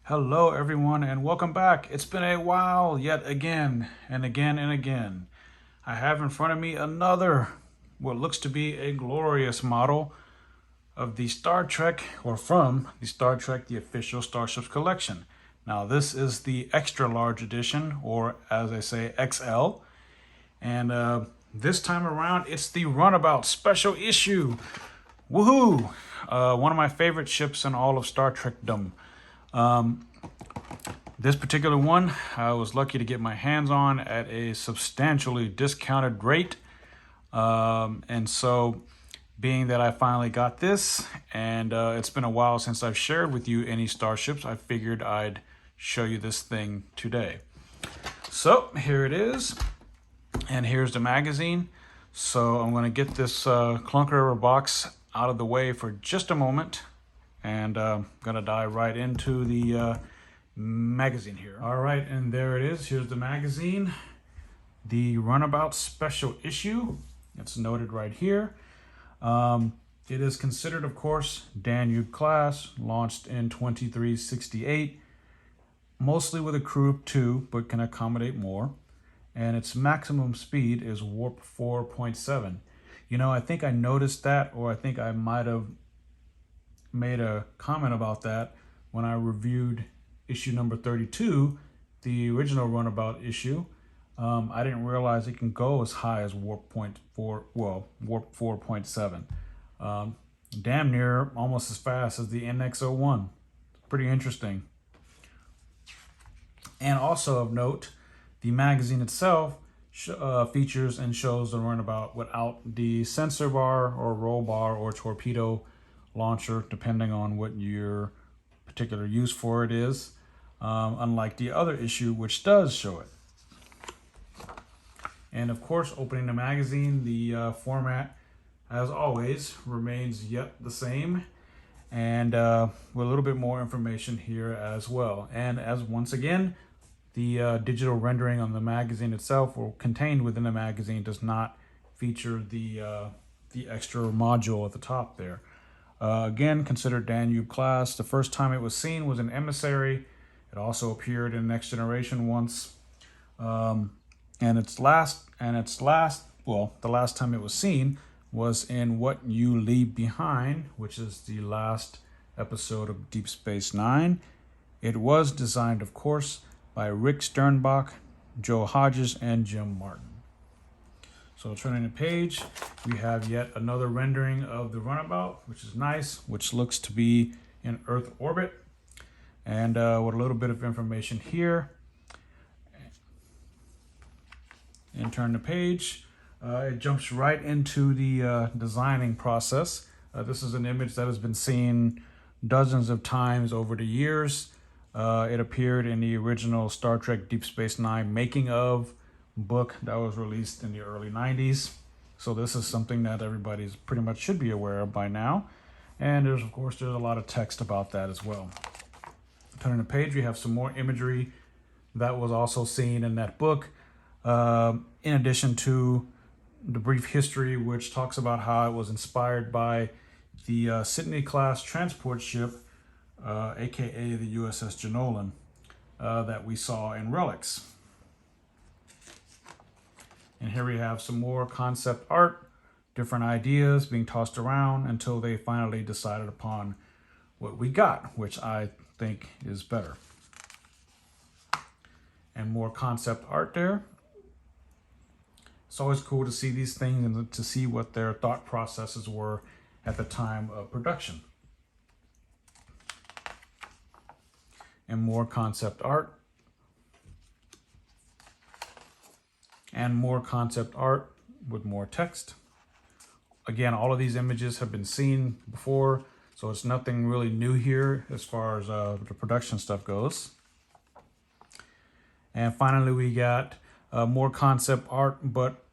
Hello, everyone, and welcome back. It's been a while, yet again and again and again. I have in front of me another, what looks to be a glorious model of the Star Trek, or from the Star Trek, the official Starships collection. Now, this is the extra large edition, or as I say, XL. And this time around, it's the Runabout special issue. Woohoo! One of my favorite ships in all of Star Trekdom. This particular one, I was lucky to get my hands on at a substantially discounted rate. And so, being that I finally got this, and it's been a while since I've shared with you any Starships, I figured I'd show you this thing today. So, here it is. And here's the magazine. So, I'm going to get this clunker of a box out of the way for just a moment. And I'm going to dive right into the magazine here. All right, and there it is. Here's the magazine, the Runabout special issue. It's noted right here. It is considered, of course, Danube class, launched in 2368, mostly with a crew of 2, but can accommodate more. And its maximum speed is warp 4.7. You know, I think I noticed that, or I think I might have made a comment about that when I reviewed issue number 32, the original Runabout issue. I didn't realize it can go as high as warp 4.7. Damn near almost as fast as the NX-01. Pretty interesting. And also of note, the magazine itself features and shows the Runabout without the sensor bar or roll bar or torpedo launcher, depending on what your particular use for it is, unlike the other issue, which does show it. And of course, opening the magazine, the format, as always, remains yet the same, and with a little bit more information here as well. And as once again, the digital rendering on the magazine itself, or contained within the magazine, does not feature the extra module at the top there. Again, considered Danube class. The first time it was seen was in Emissary. It also appeared in Next Generation once. The last time it was seen was in What You Leave Behind, which is the last episode of Deep Space Nine. It was designed, of course, by Rick Sternbach, Joe Hodges, and Jim Martin. So turning the page, we have yet another rendering of the Runabout, which is nice, which looks to be in Earth orbit. And with a little bit of information here. And turn the page. It jumps right into the designing process. This is an image that has been seen dozens of times over the years. It appeared in the original Star Trek Deep Space Nine making of book that was released in the early 90s. So this is something that everybody pretty much should be aware of by now. And there's a lot of text about that as well. Turning the page, we have some more imagery that was also seen in that book, in addition to the brief history, which talks about how it was inspired by the Sydney class transport ship, aka the USS Jenolan, that we saw in Relics. And here we have some more concept art, different ideas being tossed around until they finally decided upon what we got, which I think is better. And more concept art there. It's always cool to see these things and to see what their thought processes were at the time of production. And more concept art. And more concept art with more text. Again, all of these images have been seen before, so it's nothing really new here as far as the production stuff goes. And finally, we got more concept art, but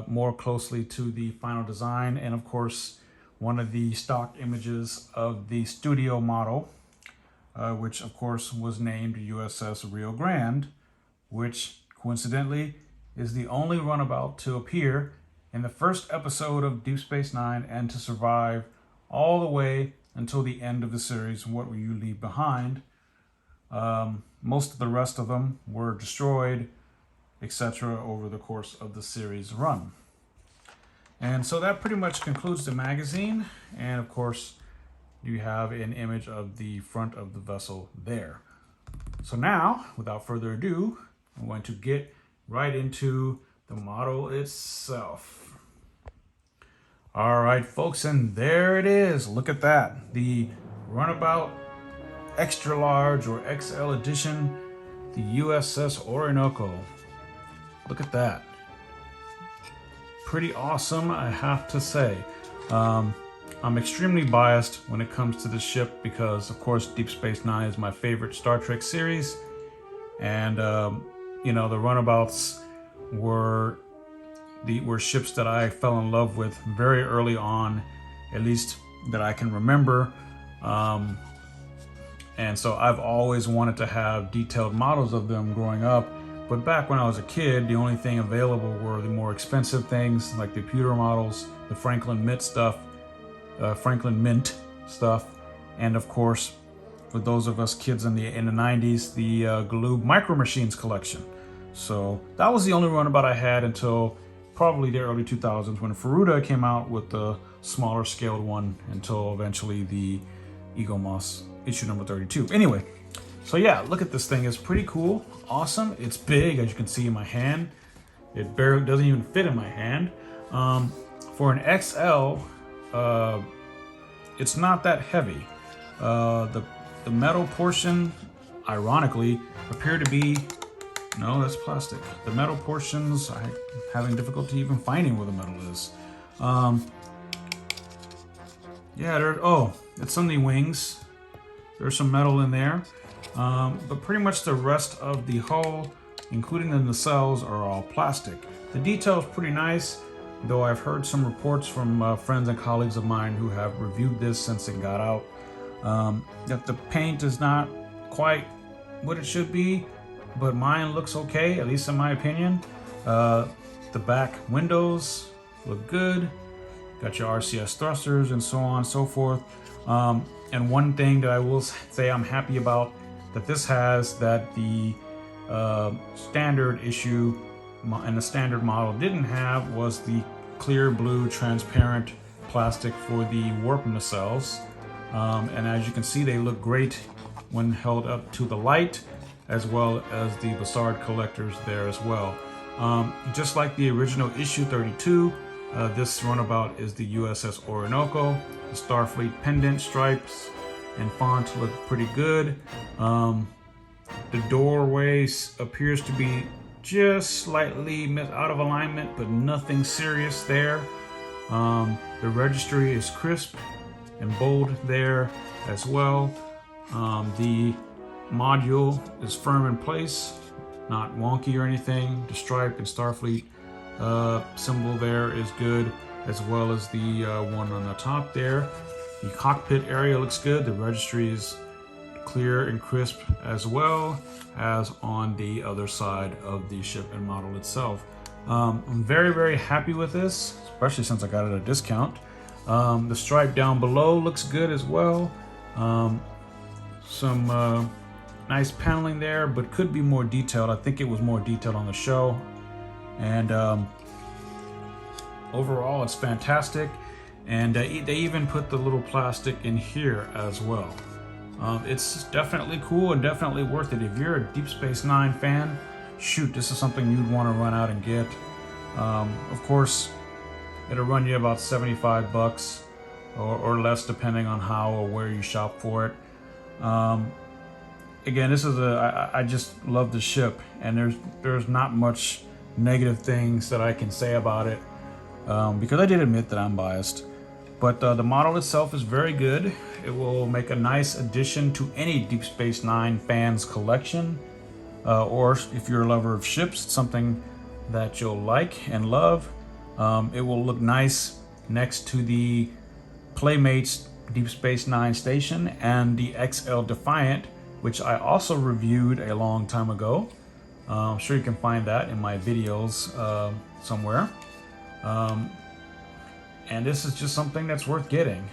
more closely to the final design. And of course, one of the stock images of the studio model, which of course was named USS Rio Grande, which coincidentally is the only runabout to appear in the first episode of Deep Space Nine and to survive all the way until the end of the series, What Will You Leave Behind, Most of the rest of them were destroyed, etc. over the course of the series run. And so that pretty much concludes the magazine. And of course, you have an image of the front of the vessel there. So now, without further ado, I'm going to get right into the model itself. All right, folks, and there it is. Look at that. The Runabout Extra Large or XL Edition, the USS Orinoco. Look at that. Pretty awesome, I have to say. I'm extremely biased when it comes to this ship because, of course, Deep Space Nine is my favorite Star Trek series. And, you know, the Runabouts were ships that I fell in love with very early on, at least that I can remember. And so I've always wanted to have detailed models of them growing up. But back when I was a kid, the only thing available were the more expensive things like the pewter models, the Franklin Mint stuff, and of course, for those of us kids in the 90s, the Galoob Micro Machines collection. So that was the only runabout I had until probably the early 2000s when Furuta came out with the smaller scaled one until eventually the Egomos issue number 32. Anyway, so yeah, look at this thing. It's pretty cool, awesome. It's big, as you can see in my hand. It barely doesn't even fit in my hand. For an XL, it's not that heavy. The metal portion, ironically, appear to be, no, that's plastic. The metal portions, I'm having difficulty even finding where the metal is. Yeah, it's on the wings. There's some metal in there. But pretty much the rest of the hull, including the nacelles, are all plastic. The detail is pretty nice, though I've heard some reports from friends and colleagues of mine who have reviewed this since it got out, that the paint is not quite what it should be, but mine looks okay, at least in my opinion. The back windows look good. Got your RCS thrusters and so on and so forth. And one thing that I will say I'm happy about that this has that the standard issue and the standard model didn't have was the clear blue transparent plastic for the warp nacelles. And as you can see, they look great when held up to the light, as well as the Bassard collectors there as well. Just like the original issue 32, this runabout is the USS Orinoco. The Starfleet pendant stripes and font look pretty good. The doorway appears to be just slightly out of alignment, but nothing serious there. The registry is crisp and bold there as well. The module is firm in place, not wonky or anything. The stripe and Starfleet symbol there is good, as well as the one on the top there. The cockpit area looks good. The registry is clear and crisp, as well as on the other side of the ship and model itself. I'm very, very happy with this, especially since I got it at a discount. The stripe down below looks good as well. Some nice paneling there, but could be more detailed. I think it was more detailed on the show. And overall, it's fantastic. And they even put the little plastic in here as well. It's definitely cool and definitely worth it. If you're a Deep Space Nine fan, shoot, this is something you'd want to run out and get. Of course, it'll run you about 75 bucks or less, depending on how or where you shop for it. Again, this is I just love the ship, and there's not much negative things that I can say about it, because I did admit that I'm biased. But the model itself is very good. It will make a nice addition to any Deep Space Nine fans collection, or if you're a lover of ships, it's something that you'll like and love. It will look nice next to the Playmates Deep Space Nine station and the XL Defiant, which I also reviewed a long time ago. I'm sure you can find that in my videos somewhere. And this is just something that's worth getting.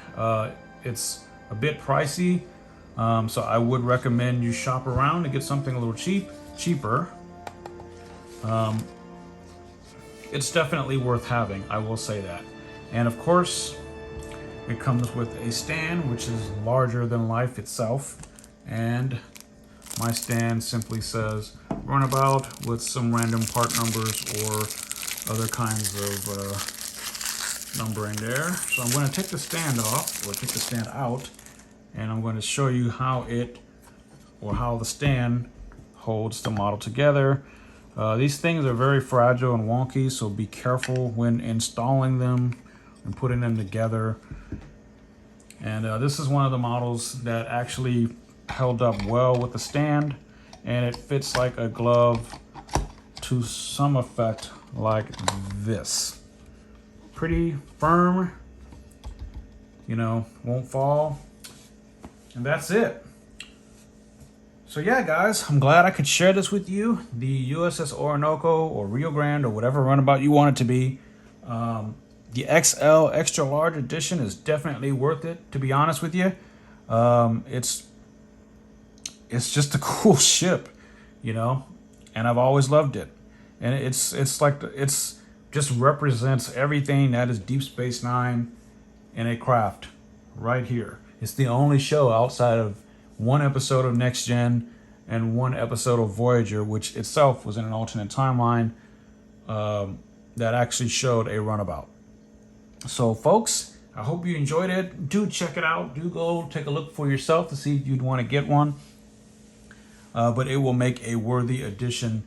It's a bit pricey, So I would recommend you shop around to get something a little cheaper. It's definitely worth having, I will say that. And of course, it comes with a stand, which is larger than life itself. And my stand simply says Runabout with some random part numbers or other kinds of numbering there. So I'm going to take the stand off, or take the stand out, and I'm going to show you how the stand holds the model together. These things are very fragile and wonky, so be careful when installing them and putting them together. And this is one of the models that actually held up well with the stand, and it fits like a glove to some effect, like this. Pretty firm, you know, won't fall. And that's it. So yeah, guys, I'm glad I could share this with you. The USS Orinoco, or Rio Grande, or whatever runabout you want it to be. The XL extra large edition is definitely worth it, to be honest with you. It's just a cool ship, you know, and I've always loved it. And it's just represents everything that is Deep Space Nine in a craft right here. It's the only show outside of one episode of Next Gen and one episode of Voyager, which itself was in an alternate timeline, that actually showed a runabout. So folks, I hope you enjoyed it. Do check it out. Do go take a look for yourself to see if you'd want to get one. But it will make a worthy addition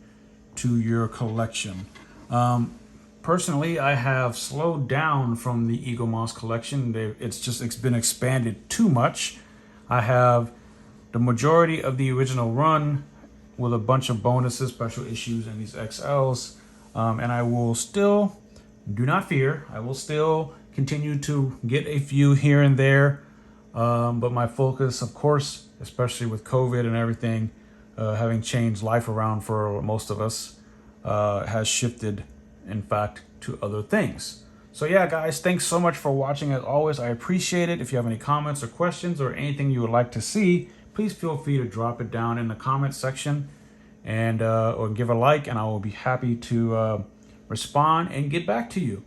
to your collection. Personally, I have slowed down from the Eagle Moss collection. It's been expanded too much. I have the majority of the original run with a bunch of bonuses, special issues, and these XLs. And I will still, do not fear, I will still continue to get a few here and there. But my focus, of course, especially with COVID and everything, having changed life around for most of us, has shifted, in fact, to other things. So yeah, guys, thanks so much for watching. As always, I appreciate it. If you have any comments or questions or anything you would like to see, please feel free to drop it down in the comment section, and or give a like, and I will be happy to respond and get back to you.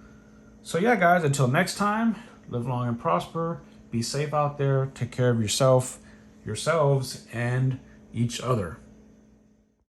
So yeah, guys, until next time, live long and prosper. Be safe out there. Take care of yourselves, and each other.